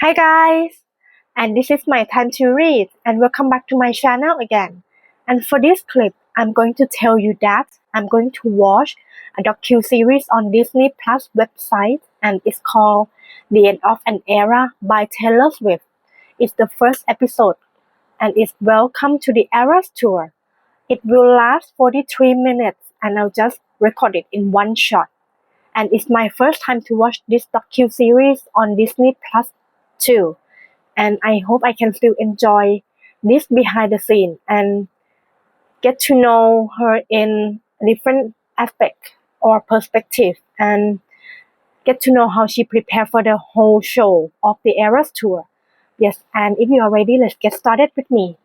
Hi guys, and this is my time to read and welcome back to my channel again. And for this clip, I'm going to tell you that I'm going to watch a docu-series on Disney Plus website and it's called The End of an Era by Taylor Swift. It's the first episode and it's Welcome to the Eras Tour. It will last 43 minutes and I'll just record it in one shot. And it's my first time to watch this docu-series on Disney Plus too. And I hope I can still enjoy this behind the scene and get to know her in a different aspect or perspective and get to know how she prepared for the whole show of the Eras Tour. Yes, and if you are ready, let's get started with me.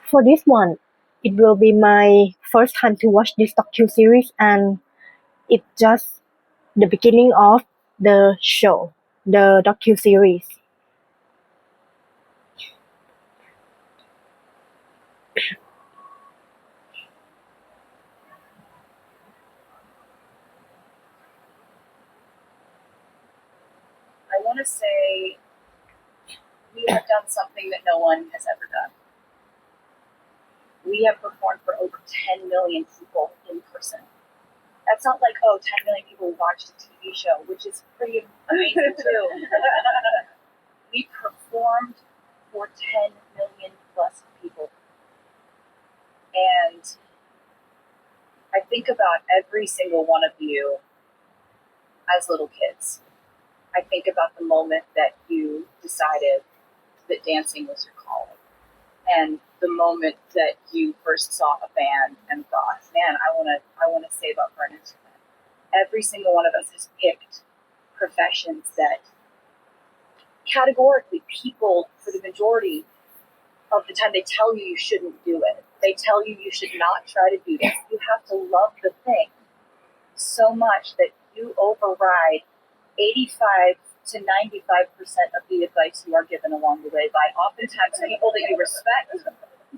For this one, it will be my first time to watch this docu-series and it's just the beginning of the show, the docu-series. I want to say we have done something that no one has ever done. We have performed for over 10 million people in person. That's not like, 10 million people watched a TV show, which is pretty amazing too. We performed for 10 million plus people. And I think about every single one of you as little kids. I think about the moment that you decided that dancing was your calling, and the moment that you first saw a band and thought, "Man, I want to save up for an instrument." Every single one of us has picked professions that categorically people, for the majority of the time, they tell you shouldn't do it. They tell you should not try to do this. You have to love the thing so much that you override 85 to 95% of the advice you are given along the way by oftentimes people that you respect,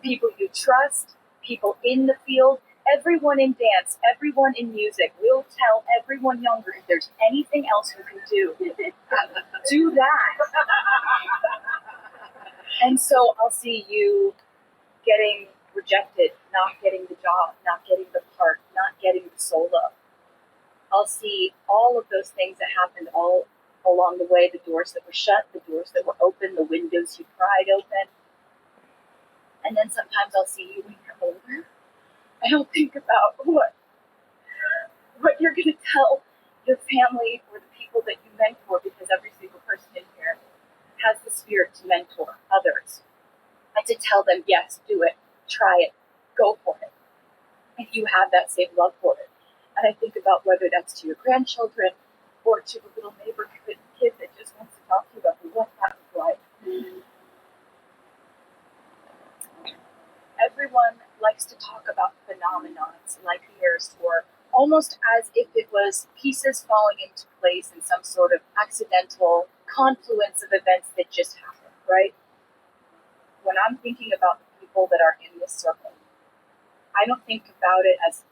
people you trust, people in the field. Everyone in dance, everyone in music will tell everyone younger, if there's anything else you can do that. And so I'll see you getting rejected, not getting the job, not getting the part, not getting the solo. I'll see all of those things that happened all along the way, the doors that were shut, the doors that were open, the windows you pried open. And then sometimes I'll see you when you're older. I don't think about what you're going to tell your family or the people that you mentor, because every single person in here has the spirit to mentor others and to tell them, yes, do it, try it, go for it. And you have that same love for it. And I think about whether that's to your grandchildren or to a little neighborhood kid that just wants to talk to you about what that was like. Everyone likes to talk about phenomenons like the Eras Tour, almost as if it was pieces falling into place in some sort of accidental confluence of events that just happened, right? When I'm thinking about the people that are in this circle, I don't think about it as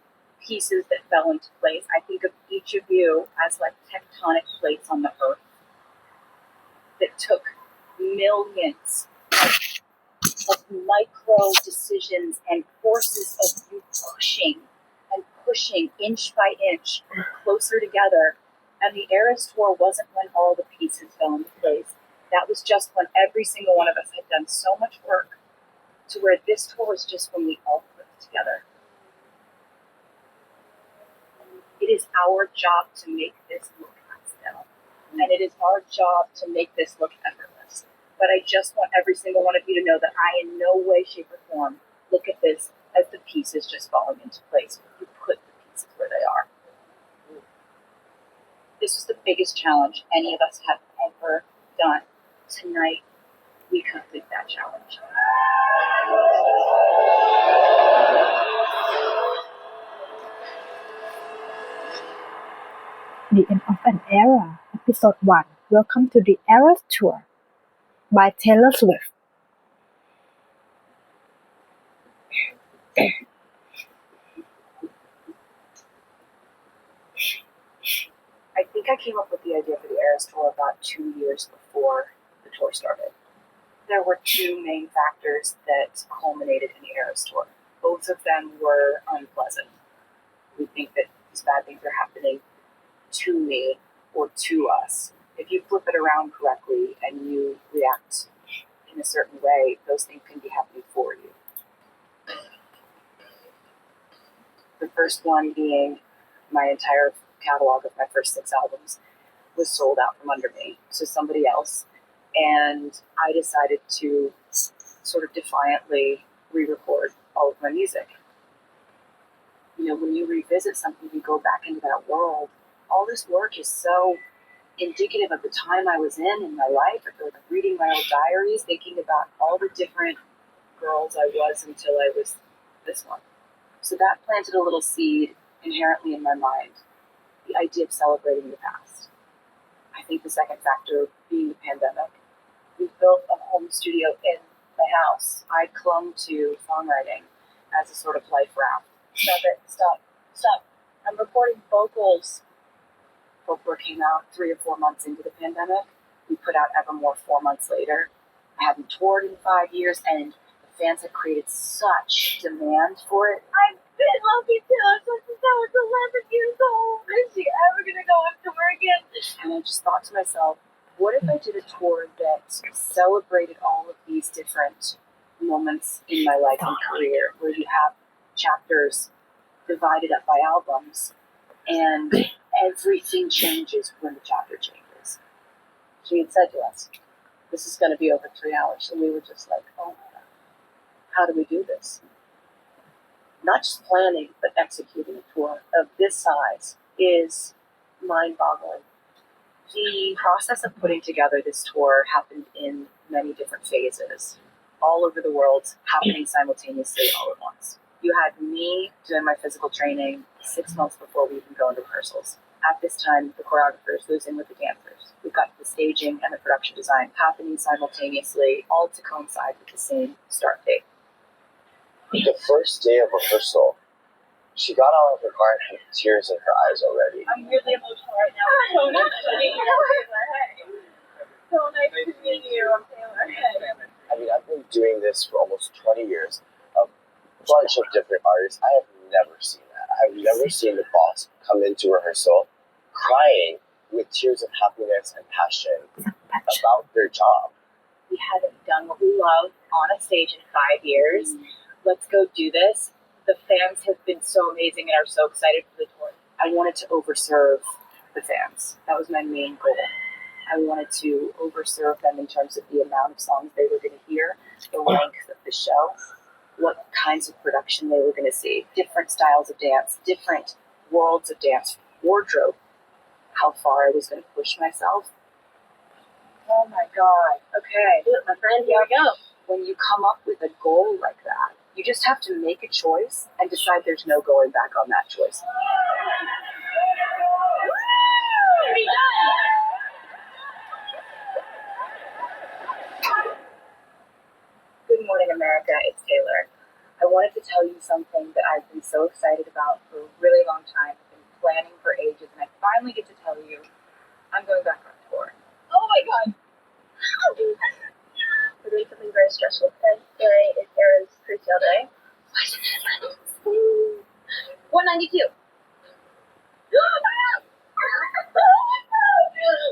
pieces that fell into place. I think of each of you as like tectonic plates on the earth that took millions of micro decisions and forces of you pushing inch by inch closer together. And the Eras Tour wasn't when all the pieces fell into place. That was just when every single one of us had done so much work to where this tour was just when we all put it together. It is our job to make this look accidental. And it is our job to make this look effortless. But I just want every single one of you to know that I in no way, shape, or form look at this as the pieces just falling into place. You put the pieces where they are. This was the biggest challenge any of us have ever done. Tonight, we complete that challenge. The End of an Era, Episode 1, Welcome to the Eras Tour by Taylor Swift. I came up with the idea for the Eras Tour about 2 years before the tour started. There were two main factors that culminated in the Eras Tour. Both of them were unpleasant. We think that these bad things are happening to me or to us. If you flip it around correctly and you react in a certain way, those things can be happening for you. The first one being my entire catalog of my first 6 albums was sold out from under me to somebody else. And I decided to sort of defiantly re-record all of my music. You know, when you revisit something, you go back into that world. All this work is so indicative of the time I was in my life. I feel like I'm reading my old diaries, thinking about all the different girls I was until I was this one. So that planted a little seed inherently in my mind, the idea of celebrating the past. I think the second factor being the pandemic. We built a home studio in my house. I clung to songwriting as a sort of life raft. Stop it, stop. I'm recording vocals. Folklore came out 3 or 4 months into the pandemic. We put out Evermore 4 months later. I hadn't toured in 5 years, and the fans had created such demand for it. I've been loving Taylor Swift since I was 11 years old. Is she ever going to go on tour again? And I just thought to myself, what if I did a tour that celebrated all of these different moments in my life and career, where you have chapters divided up by albums, and everything changes when the chapter changes. She had said to us, this is going to be over 3 hours. And we were just like, oh my God, how do we do this? Not just planning, but executing a tour of this size is mind-boggling. The process of putting together this tour happened in many different phases, all over the world, happening simultaneously all at once. You had me doing my physical training 6 months before we even go into rehearsals. At this time, the choreographers goes in with the dancers. We've got the staging and the production design happening simultaneously, all to coincide with the same start date. The first day of rehearsal, she got out of her car and had tears in her eyes already. I'm really emotional right now. So nice to meet you. So nice to meet you. I'm Taylor. I mean, I've been doing this for almost 20 years. A bunch of different artists. I have never seen that. I've never seen the boss come into rehearsal crying with tears of happiness and passion about their job. We haven't done what we love on a stage in 5 years. Let's go do this. The fans have been so amazing and are so excited for the tour. I wanted to overserve the fans. That was my main goal. I wanted to overserve them in terms of the amount of songs they were going to hear, the length of the show, what kinds of production they were going to see, different styles of dance, different worlds of dance, wardrobe, how far I was going to push myself. Oh my God. Okay. My friend, here we go. When you come up with a goal like that, you just have to make a choice and decide there's no going back on that choice. Good morning, America. It's Taylor. I wanted to tell you something that I've been so excited about for a really long time. I've been planning for ages, and I finally get to tell you I'm going back on tour. Oh my God! We're doing something very stressful today is Aaron's pre-sale day. 192.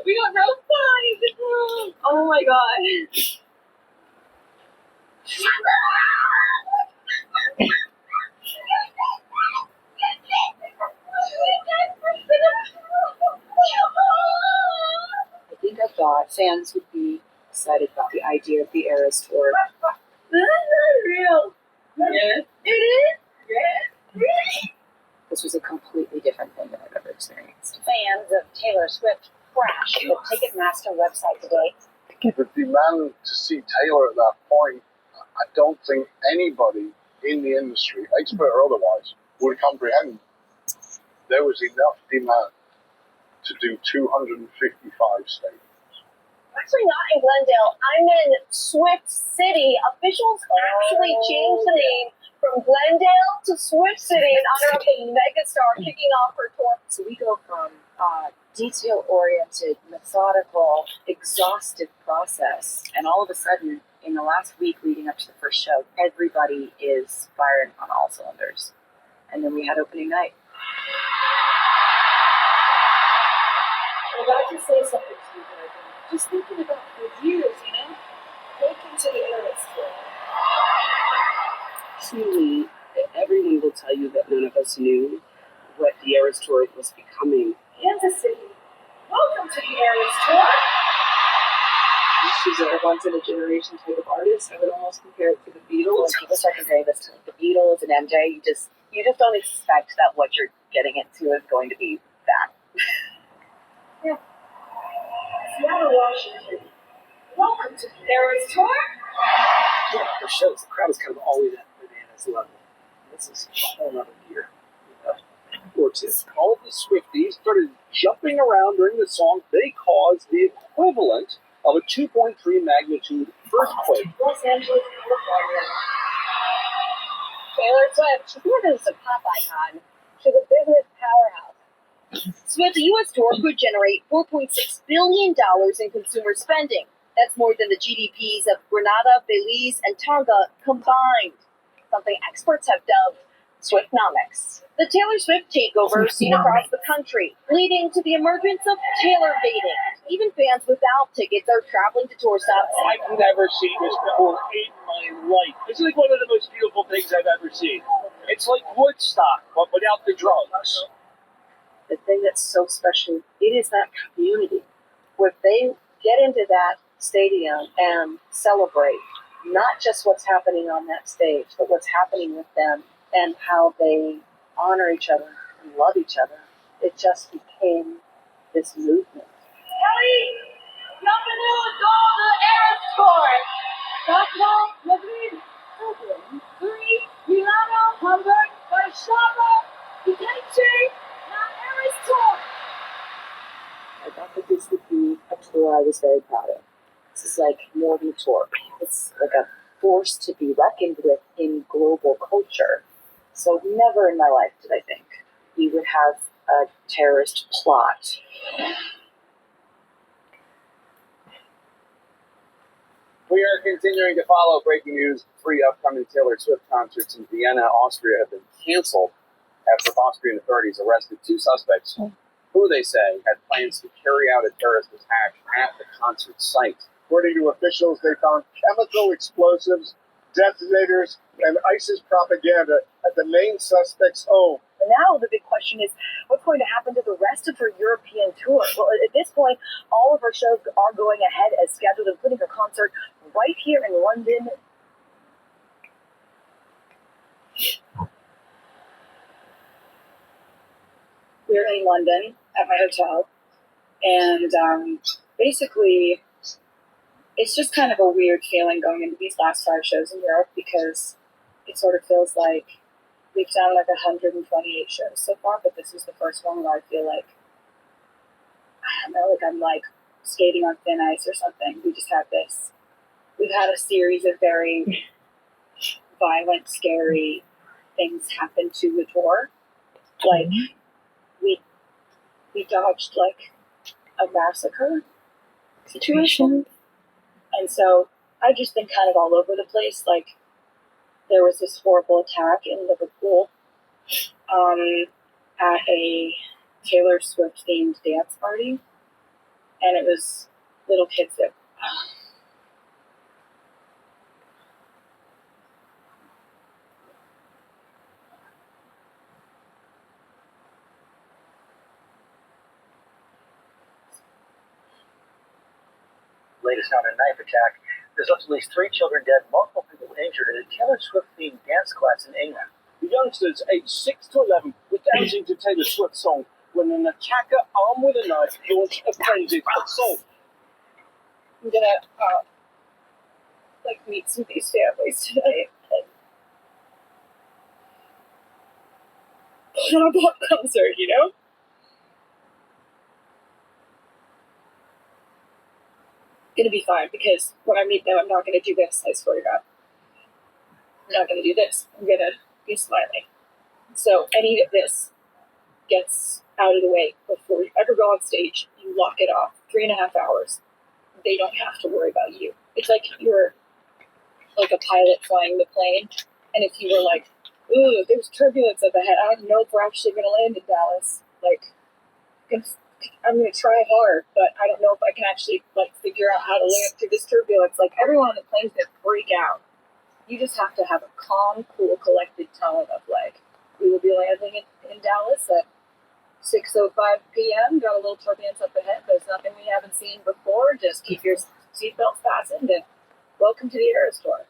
We got no signs! Oh my God! I think I thought fans would be excited about the idea of the Eras Tour. This is not real. Yes. It is? Yes. This was a completely different thing that I've ever experienced. Fans of Taylor Swift crash the Ticketmaster website today. The demand to see Taylor at that point, I don't think anybody in the industry, expert or otherwise, would comprehend. There was enough demand to do 255 stages. Actually not in Glendale. I'm in Swift City. Officials actually changed the name From Glendale to Swift City in honor of the megastar kicking off her tour. So we go from detail-oriented, methodical, exhaustive process, and all of a sudden, in the last week leading up to the first show, everybody is firing on all cylinders. And then we had opening night. I'm about to say something to you that I've been just thinking about for years, you know? Welcome to the Eras Tour. Truly, everyone will tell you that none of us knew what the Eras Tour was becoming. Kansas City, welcome to the Eras Tour. She's a once-in-a-generation type of artist. I would almost compare it to the Beatles. When people start comparing this to like the Beatles and MJ, you just don't expect that what you're getting into is going to be that. Seattle, Washington, welcome to the Eras Tour. Yeah, for shows, the crowd is kind of always at bananas level. This is a whole other gear. Or two. All of the Swifties started jumping around during the song. They caused the equivalent of a 2.3 magnitude earthquake. Los Angeles, California. Taylor Swift, she's more than just a pop icon. She's a business powerhouse. Swift's U.S. tour could generate $4.6 billion in consumer spending. That's more than the GDPs of Grenada, Belize, and Tonga combined. Something experts have dubbed Swiftnomics. The Taylor Swift takeover seen across the country, leading to the emergence of Taylor baiting. Even fans without tickets are traveling to tour stops. I've never seen this before in my life. This is like one of the most beautiful things I've ever seen. It's like Woodstock, but without the drugs. The thing that's so special, it is that community where they get into that stadium and celebrate not just what's happening on that stage, but what's happening with them and how they honor each other and love each other. It just became this movement. Kelly, bienvenue dans the Eras Tour. Stockholm, Madrid, Dublin, Zurich, Milano, Hamburg, Warszawa, Valencia, now Eras Tour. I thought that this would be a tour I was very proud of. This is like more than a tour. It's like a force to be reckoned with in global culture. So never in my life did I think we would have a terrorist plot. We are continuing to follow breaking news. 3 upcoming Taylor Swift concerts in Vienna, Austria have been canceled after Austrian authorities arrested 2 suspects who they say had plans to carry out a terrorist attack at the concert site. According to officials, they found chemical explosives, detonators, and ISIS propaganda at the main suspect's home. And now the big question is, what's going to happen to the rest of her European tour? Well, at this point, all of her shows are going ahead as scheduled, including her concert right here in London. We're in London at my hotel, and basically, it's just kind of a weird feeling going into these last 5 shows in Europe because it sort of feels like we've done like 128 shows so far, but this is the first one where I feel like, I don't know, like I'm like skating on thin ice or something. We've had a series of very violent, scary things happen to the tour. Like, we dodged like a massacre situation. And so I've just been kind of all over the place. Like, there was this horrible attack in Liverpool at a Taylor Swift themed dance party. And it was little kids that. Latest on a knife attack. There's at least 3 children dead, multiple people injured at a Taylor Swift-themed dance class in England. The youngsters aged 6 to 11 were dancing to Taylor Swift's song when an attacker armed with a knife launched a frenzied assault. I'm gonna meet some of these families tonight and put on a pop concert, you know? Gonna be fine because when I meet them, I'm not gonna do this, I swear to God. I'm not going to do this. I'm going to be smiling. So any of this gets out of the way before you ever go on stage. You lock it off. 3.5 hours. They don't have to worry about you. It's like you're like a pilot flying the plane, and if you were like, ooh, there's turbulence up ahead, I don't know if we're actually going to land in Dallas. Like, I'm going to try hard, but I don't know if I can actually like figure out how to land through this turbulence. Like, everyone on the plane's going to freak out. You just have to have a calm, cool, collected tone of like, we will be landing in Dallas at 6:05 p.m. Got a little turbulence up ahead. There's nothing we haven't seen before. Just keep your seatbelt fastened and welcome to the Eras Tour.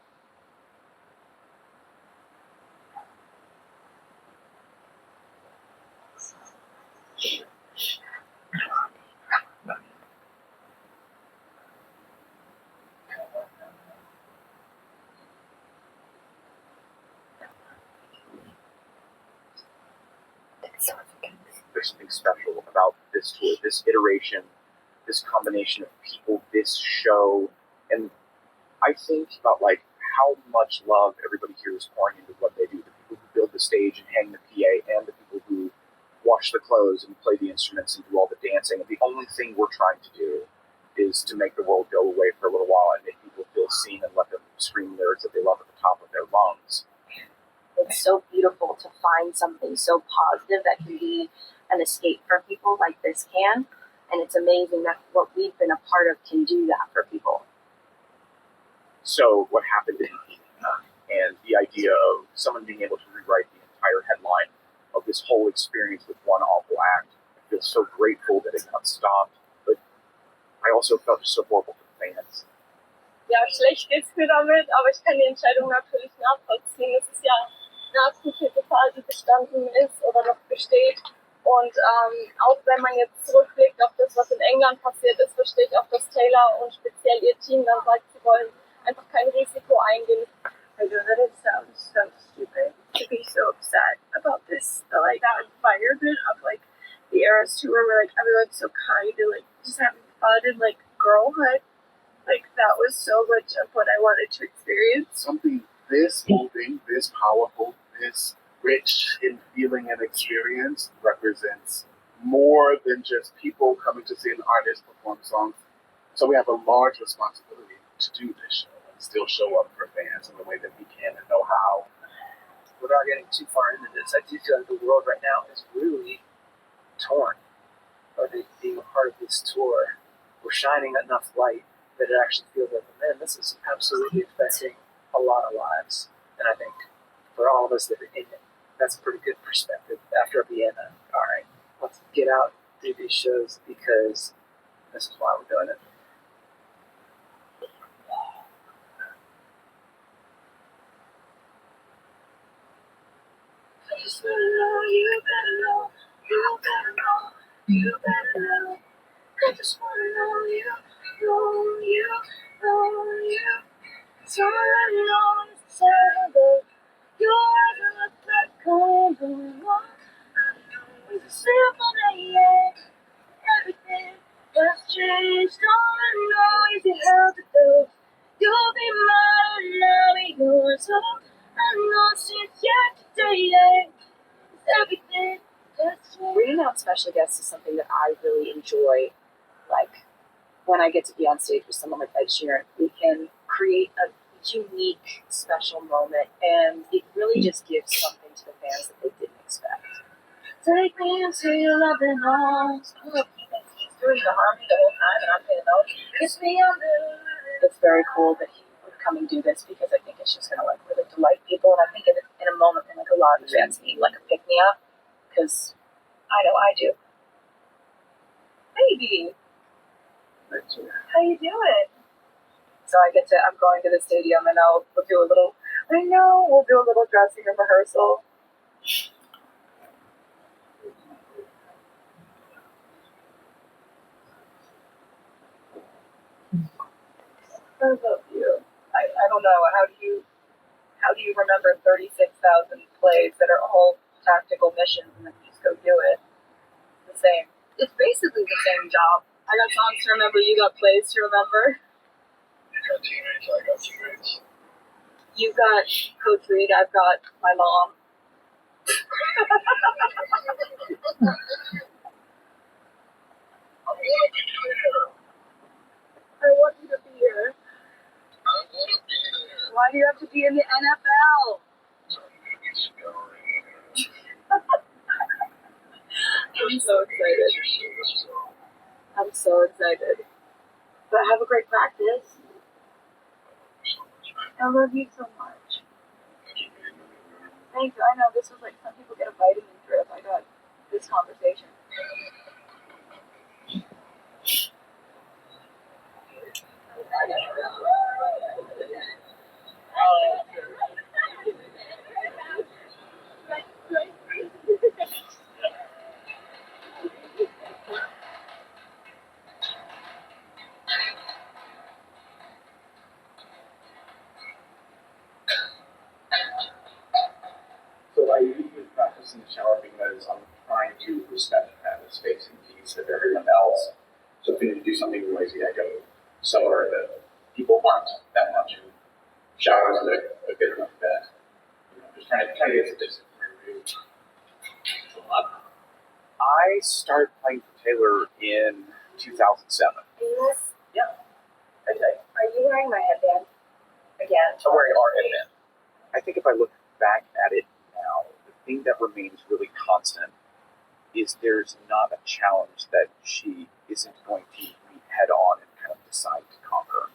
There's something special about this tour, this iteration, this combination of people, this show, and I think about like how much love everybody here is pouring into what they do. The people who build the stage and hang the PA, and the people who wash the clothes and play the instruments and do all the dancing. And the only thing we're trying to do is to make the world go away for a little while and make people feel seen and let them scream lyrics that they love at the top of their lungs. It's so beautiful to find something so positive that can be an escape for people like this can. And it's amazing that what we've been a part of can do that for people. So what happened in and the idea of someone being able to rewrite the entire headline of this whole experience with one awful act, I feel so grateful that it got stopped, but I also felt so horrible for the fans. Ja, schlecht geht's mir damit, aber ich kann die Entscheidung natürlich nachvollziehen. Es ist ja eine akute Gefahr, die bestanden ist oder noch besteht. Und auch wenn man jetzt zurückblickt auf das, was in England passiert ist, verstehe ich auch, dass Taylor und speziell ihr Team dann sagt, sie wollen einfach kein Risiko eingehen. I know that it sounds so stupid to be so upset about this, but like that environment of like the Eras Tour where like everyone's so kind and like just having fun and like girlhood, like that was so much of what I wanted to experience. Something this moving, this powerful, this rich in feeling and experience represents more than just people coming to see an artist perform songs. So we have a large responsibility to do this show and still show up for fans in the way that we can and know how. Without getting too far into this, I do feel like the world right now is really torn. By being a part of this tour, we're shining enough light that it actually feels like, man, this is absolutely affecting a lot of lives. And I think for all of us that are in it, that's a pretty good perspective after Vienna. All right, let's get out, do these shows because this is why we're doing it. I just wanna know, you better know, you better know, you better know. I just wanna know you, know you, know you. It's all I know is the sound of your eyes and look like going on. I know it's a simple day, yeah. Everything has changed. All I know is you held the door. You'll be mine and I'll be yours. All I know since yesterday, yeah. Everything has changed. Bringing out special guests is something that I really enjoy. Like, when I get to be on stage with someone like Ed Sheeran, we can create a unique, special moment, and it really just gives something to the fans that they didn't expect. Take me into your loving arms. He's doing the harmony the whole time, and I'm saying, no, kiss me under. It's very cool that he would come and do this because I think it's just going to like really delight people, and I think in a moment when like a lot of the fans need like a pick-me-up, because I know I do. Baby, how you doing? So I'm going to the stadium and we'll do a little dressing room rehearsal. I love you. I don't know, how do you remember 36,000 plays that are all tactical missions and then you just go do it? The same. It's basically the same job. I got songs to remember, you got plays to remember. You got teammates, I got teammates. You've got Coach Reed, I've got my mom. I want you to be here. Why do you have to be in the NFL? I'm so excited. I'm so excited. But have a great practice. I love you so much. Thank you. I know this was like some people get a vitamin drip. I got this conversation. So I usually practice in the shower because I'm trying to respect kind of the space and peace of everyone else. So if we need to do something noisy, I go somewhere that people aren't that much in showers that are good enough bed. You know, just trying to get some distance. I started playing for Taylor in 2007. Yeah. Okay. Are you wearing my headband again? I'm wearing our headband. I think if I look back at it now, the thing that remains really constant is there's not a challenge that she isn't going to meet head on and kind of decide to conquer.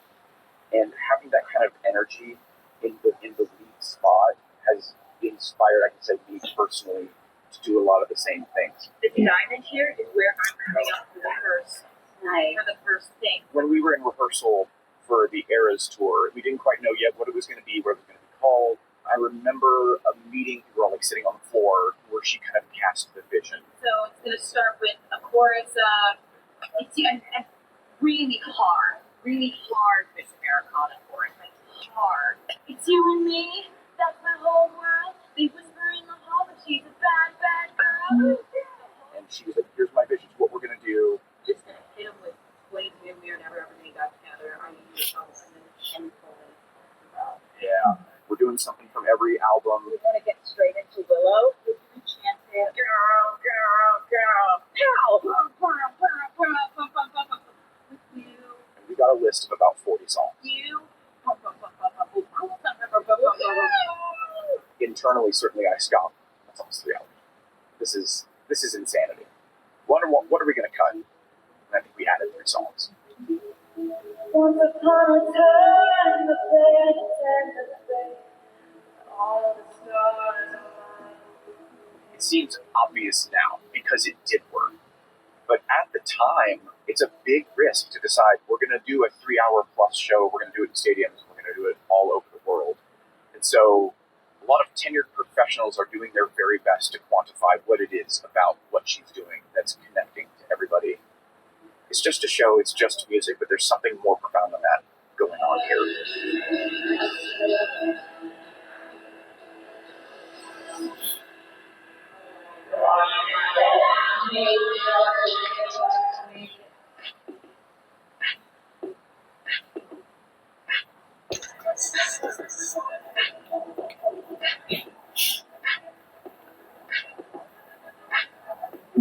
And having that kind of energy in the lead spot has inspired, I can say, me personally to do a lot of the same things. The diamond here is where I'm coming up for the first thing. When we were in rehearsal for the Eras tour, we didn't quite know yet what it was going to be, what it was going to be called. I remember a meeting, we were all like sitting on the floor, where she kind of cast the vision. So it's going to start with a chorus of, and really hard Miss Americana chorus, like hard. It's you and me, that's my whole world. They whisper in the hall, but she's a bad, bad girl. And she was like, here's my vision, what we're going to do. Just going to hit him with explaining to him we were never ever going to get together. I need to tell him and Yeah, we're doing something from every album. we want to get straight into Willow. We chant it, girl, girl, girl, pow! With you, And we got a list of about 40 songs. you, Internally, certainly I scoff. That's almost 3 hours. This is insanity. What are we going to cut? And I think we added 3 songs. Once upon a time, the place and the space, all the stars align. It seems obvious now because it did work. But at the time, it's a big risk to decide we're going to do a 3-hour plus show, we're going to do it in stadiums, we're going to do it all over the world. And so a lot of tenured professionals are doing their very best to quantify what it is about what she's doing that's connecting to everybody. It's just a show, it's just music, but there's something more profound than that going on here.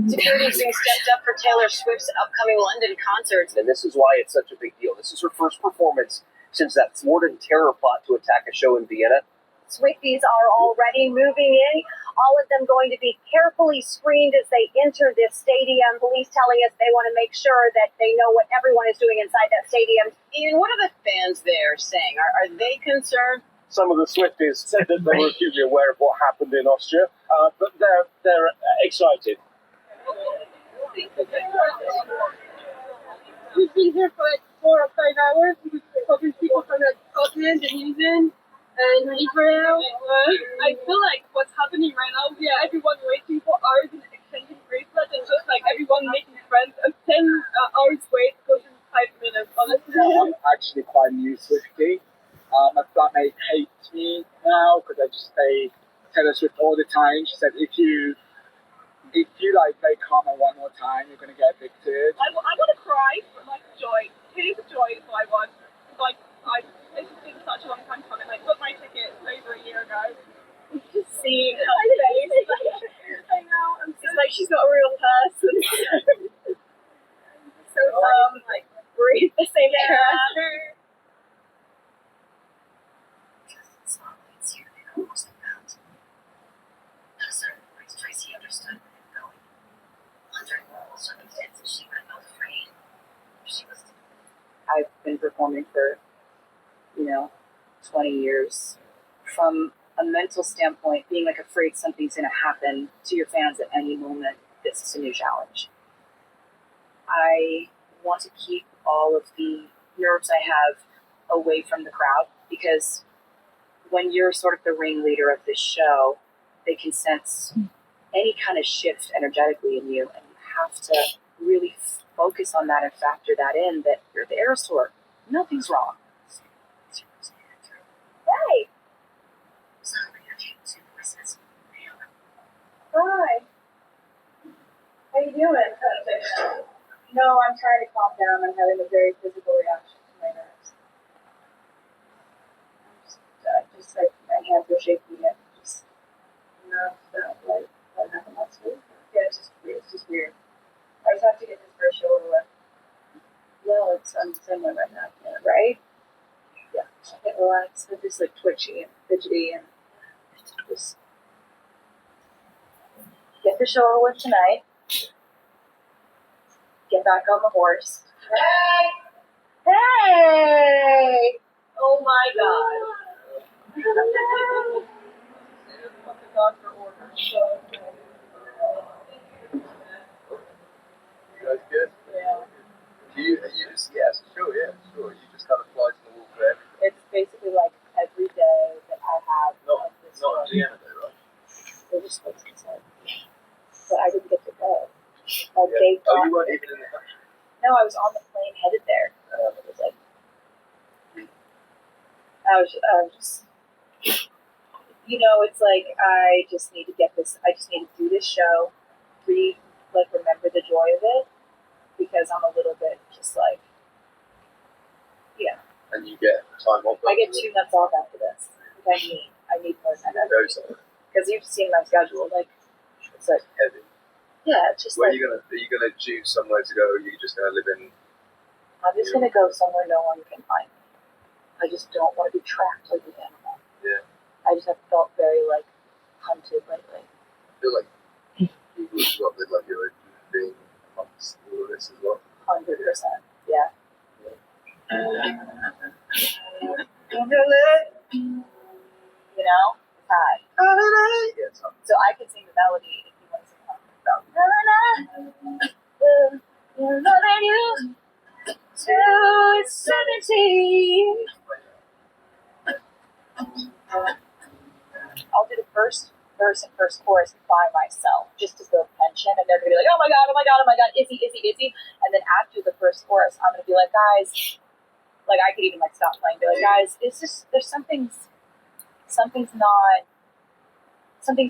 Security's being stepped up for Taylor Swift's upcoming London concerts. And this is why it's such a big deal. This is her first performance since that thwarted terror plot to attack a show in Vienna. Swifties are already moving in, all of them going to be carefully screened as they enter this stadium. Police telling us they want to make sure that they know what everyone is doing inside that stadium. Ian, what are the fans there saying? Are they concerned? Some of the Swifties said that they were acutely aware of what happened in Austria, but they're excited. We've been here for like 4 or 5 hours with talking to people from like Scotland and England and Israel. I feel like what's happening right now, we are everyone waiting for hours and exchanging bracelets and just like everyone making friends. And 10 hours wait goes in 5 minutes, honestly. I'm actually quite a new Swiftie. My flatmate hates me now because I just say Taylor Swift all the time. She said, if you like play Karma one more time, you're gonna get evicted. I want to cry for like joy. It is joy is what I want. Like it's such a long time coming. Like, booked my ticket over a year ago. Just seeing her face. I know. It's like she's not a real person. So like breathe the same air as her. Tracy understood where they were going. Under normal circumstances, she would have felt afraid. She was. I've been performing for, 20 years. From a mental standpoint, being like afraid something's going to happen to your fans at any moment, this is a new challenge. I want to keep all of the nerves I have away from the crowd because when you're sort of the ringleader of this show, they can sense any kind of shift energetically in you, and you have to really focus on that and factor that in, that you're the Eras Tour. Nothing's wrong. Hey! Hi. How you doing? No, I'm trying to calm down. I'm having a very physical reaction to my nerves. Just like my hands are shaking and just nerves that like what happened last week. Yeah, it's just weird. It's just weird. I just have to get this first show over with. Well, I'm similar right now, right? Yeah. I can't relax. I'm just like twitchy and fidgety and just get the show over with tonight. Get back on the horse. Hey! Hey! Oh my God. You guys good? Yeah. You just, sure. You just kind of fly to the wall for everything. It's basically like every day that I have. Not Gianna though, right? They're just supposed to say. But I didn't get to go. Like Yeah. they Oh, you weren't even in the country? No, I was on the plane headed there. It was like I was just, it's like I just need to get this. I just need to do this show, remember the joy of it, because I'm a little bit just like, And you get time off. I get 2 months off after this. Which I need more time off. Because you've seen my schedule, like it's like heavy. Yeah, it's just Where like are you gonna choose somewhere to go? Or are you just gonna live in? I'm just gonna go somewhere no one can find me. I just don't want to be trapped like an animal. Yeah. I just have felt very like hunted lately. I feel like people have got the like you're being amongst all of this as well. 100%. Yeah. Hi. So I can sing the melody if you want to sing the loving you till it's 17. I'll do the first verse and first chorus by myself just to build tension, and they're gonna be like, oh my god, Izzy. And then after the first chorus, I'm gonna be like, guys, like I could even like stop playing, be like, guys, it's just there's something's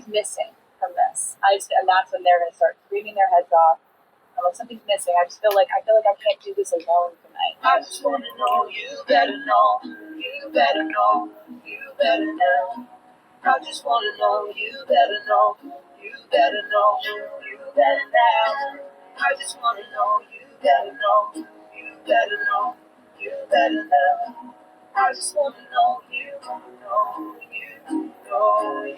missing from this. And that's when they're gonna start screaming their heads off. I'm like, something's missing. I feel like I can't do this alone tonight. I just wanna know, you better know, you better know, you better know. I just wanna know, you better know, you better know, you better now. I just wanna know, you better know, you better know, you better know. I just wanna know, you know, you know, you.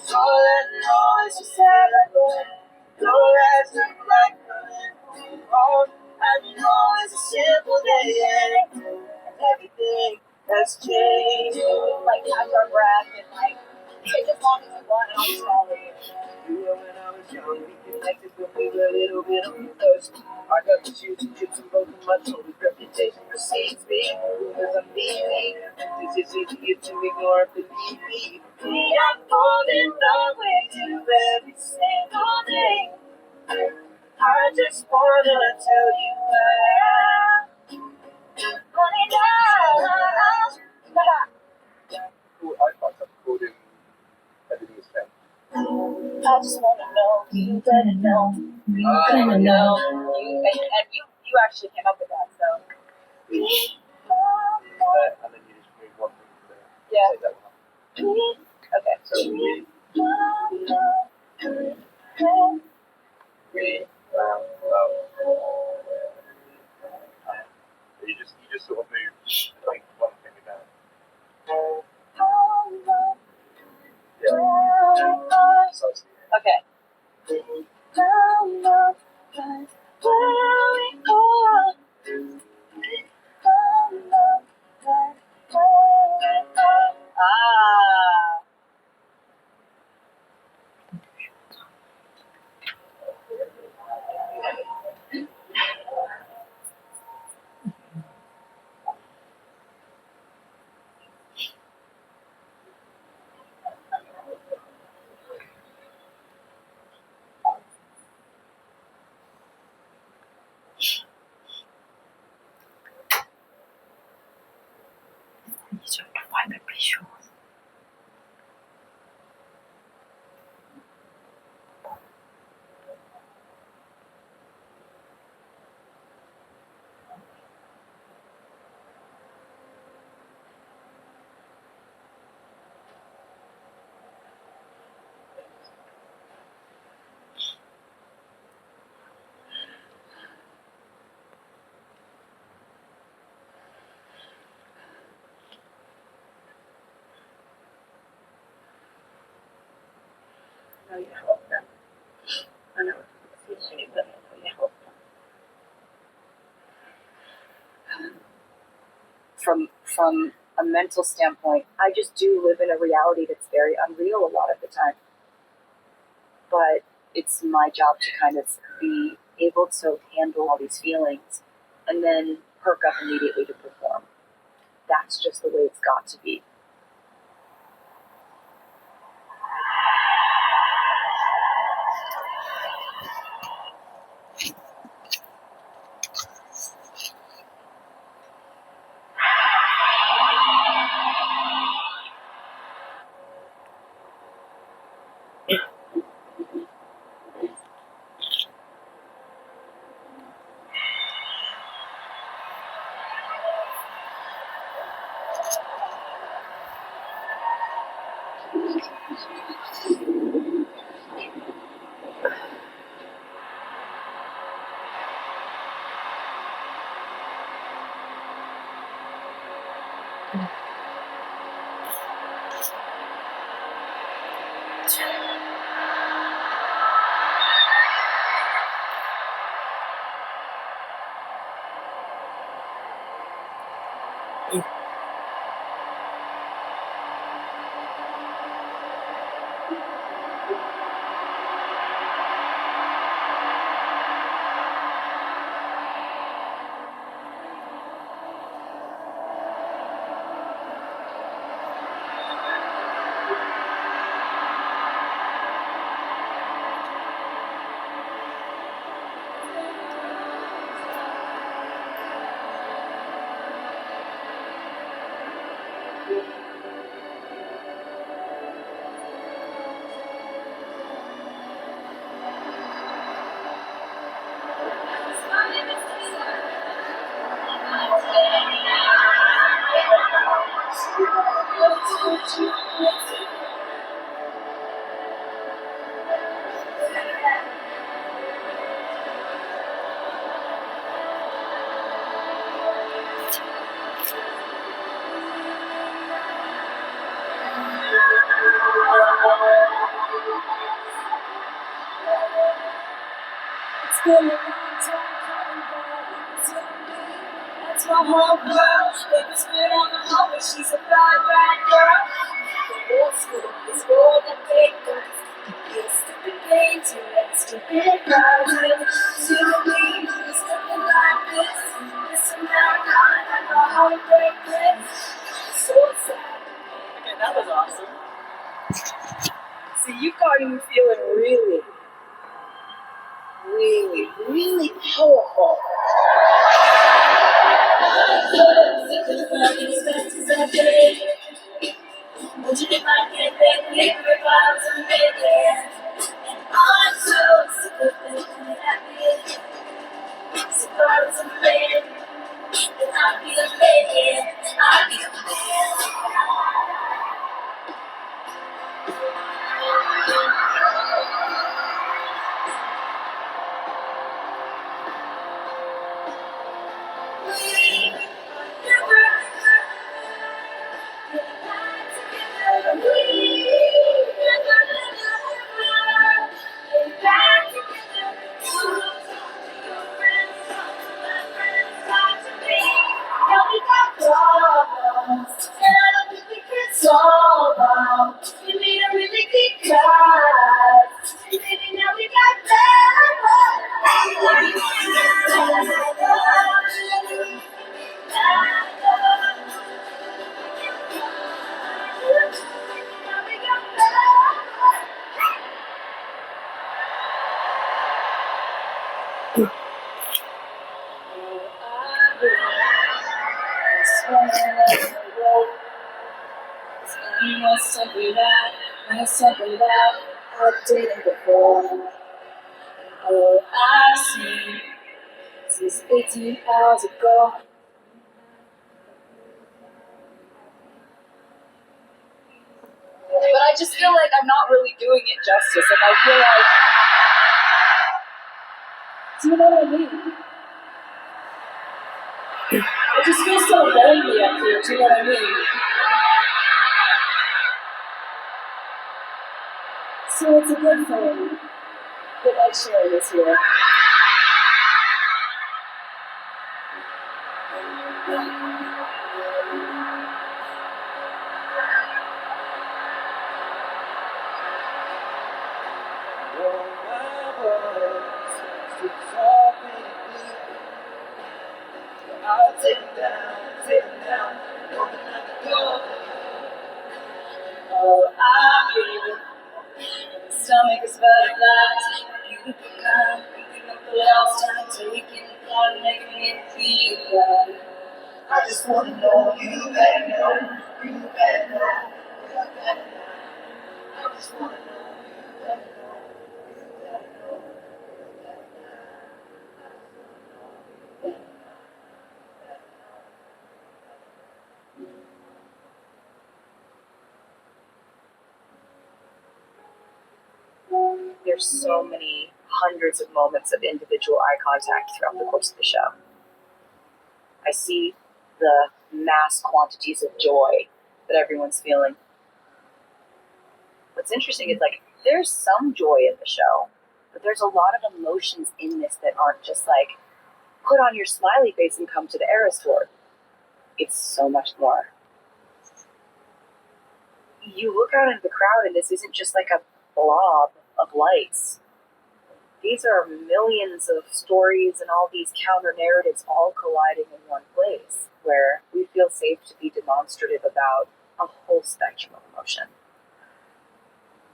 So let know it's just everywhere. No last look like nothing. Oh, I know it's a simple day, and everything has changed. Like catch our breath and like take as long as you want, and I'll just follow you. You were when I was young, we connected when we were a little bit on the first. I got the shoes and chips and both of my toes. Reputation precedes me, because I'm leaving. This is easier to ignore, believe me. I'm falling love with you every single day. I just wanna tell you that. Honey, now. I fucked up recording Everything Is Changed. I just wanna know, you better know, you better know. You actually came up with that, so. And then you just moved Yeah. Play that one. Okay. So we you just sort of move like one finger down. Yeah. So it's Okay. Ah. I know you hope them. I know it's easy, but I know you hope them. From a mental standpoint, I just do live in a reality that's very unreal a lot of the time. But it's my job to kind of be able to handle all these feelings and then perk up immediately to perform. That's just the way it's got to be. It's been a long time coming, but it's on me. That's my whole world. Baby's been on the hallway. She's a bad, bad girl. The old school is golden papers. It's stupid games, you let stupid girls in. To me, it's nothing like this. This America, I know how to break this. So sad. Okay, that was awesome. See, you got me feeling really powerful. is something that I didn't before. All I've seen since 18 hours ago. But I just feel like I'm not really doing it justice. Like I feel like, Do you know what I mean? It just feels so lonely up here, do you know what I mean? So it's a good thing that Ed Sheeran is here. I'll take it down, open up the door. All I feel, stomach is butterflies. Beautiful kind, picking up the lost time, taking flight, making it feel right. I just wanna know you better know, you better know, you better know. I just wanna know you better know, you better know, you better there's so many hundreds of moments of individual eye contact throughout the course of the show. I see the mass quantities of joy that everyone's feeling. What's interesting is like there's some joy in the show, but there's a lot of emotions in this that aren't just like put on your smiley face and come to the Eras tour. It's so much more. You look out into the crowd and this isn't just like a blob of lights. These are millions of stories and all these counter narratives all colliding in one place where we feel safe to be demonstrative about a whole spectrum of emotion.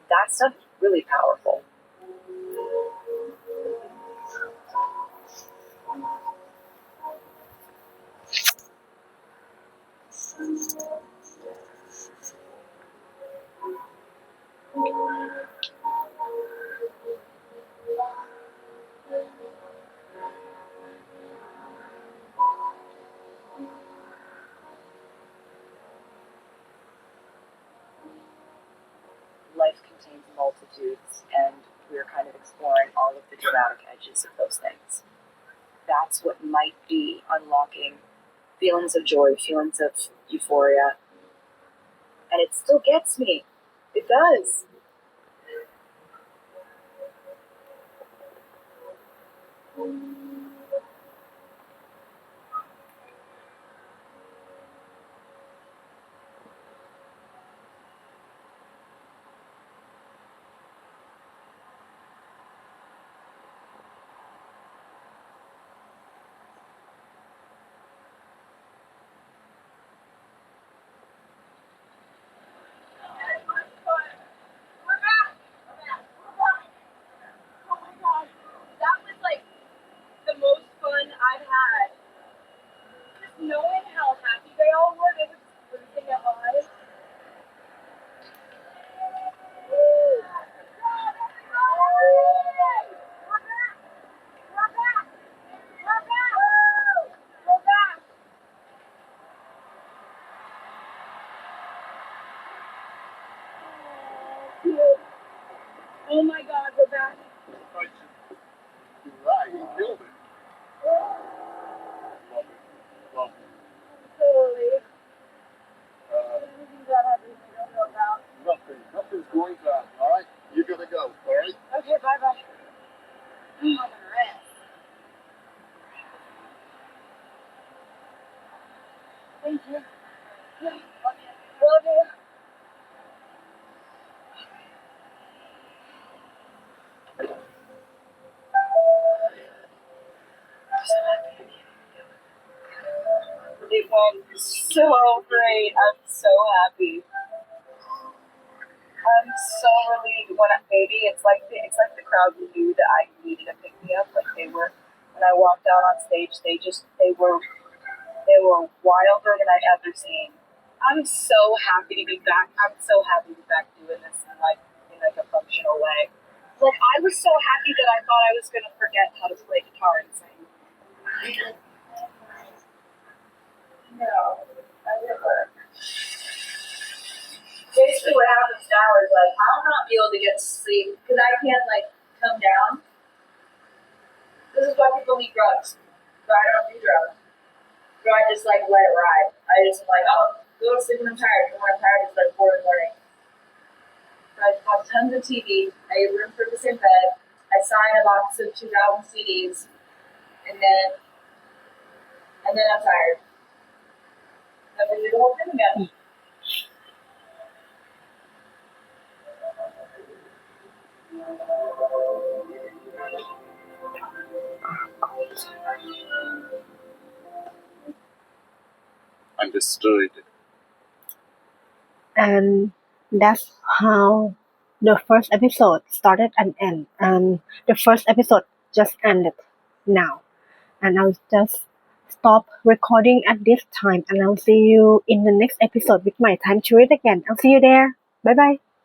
That stuff is really powerful. Life contains multitudes, and we're kind of exploring all of the dramatic edges of those things. That's what might be unlocking feelings of joy, feelings of euphoria. And it still gets me. It does. Oh my god, that was like the most fun I've had. Just knowing how happy they all were, they were just losing their minds. Oh my god, we're back. You're right, you killed it. Love it. Love it. Totally. Uh, Anything bad happens, I don't know about. nothing's going to happen, alright? You gotta go, alright? Okay, bye bye. I'm gonna rest. Thank you. Love you. Love you. It went so great. I'm so happy. I'm so relieved when maybe it's like the crowd knew that I needed a pick me up. Like they were when I walked out on stage, they were wilder than I'd ever seen. I'm so happy to be back. I'm so happy to be back doing this in like a functional way. Like I was so happy that I thought I was gonna forget how to play guitar and sing. No, I never. Basically, what happens now is like I'll not be able to get to sleep because I can't like come down. This is why people need drugs. But I don't do drugs. So I just like let it ride. I just like, oh, go to sleep when I'm tired. And when I'm tired, it's like 4 in the morning. So I watch tons of TV. I get room service in bed. I sign a box of 2,000 CDs, and then I'm tired. Then we do the whole thing again. Understood. And that's how the first episode started and ended. And the first episode just ended now. And I'll just stop recording at this time, and I'll see you in the next episode with my time to read again. I'll see you there. Bye bye.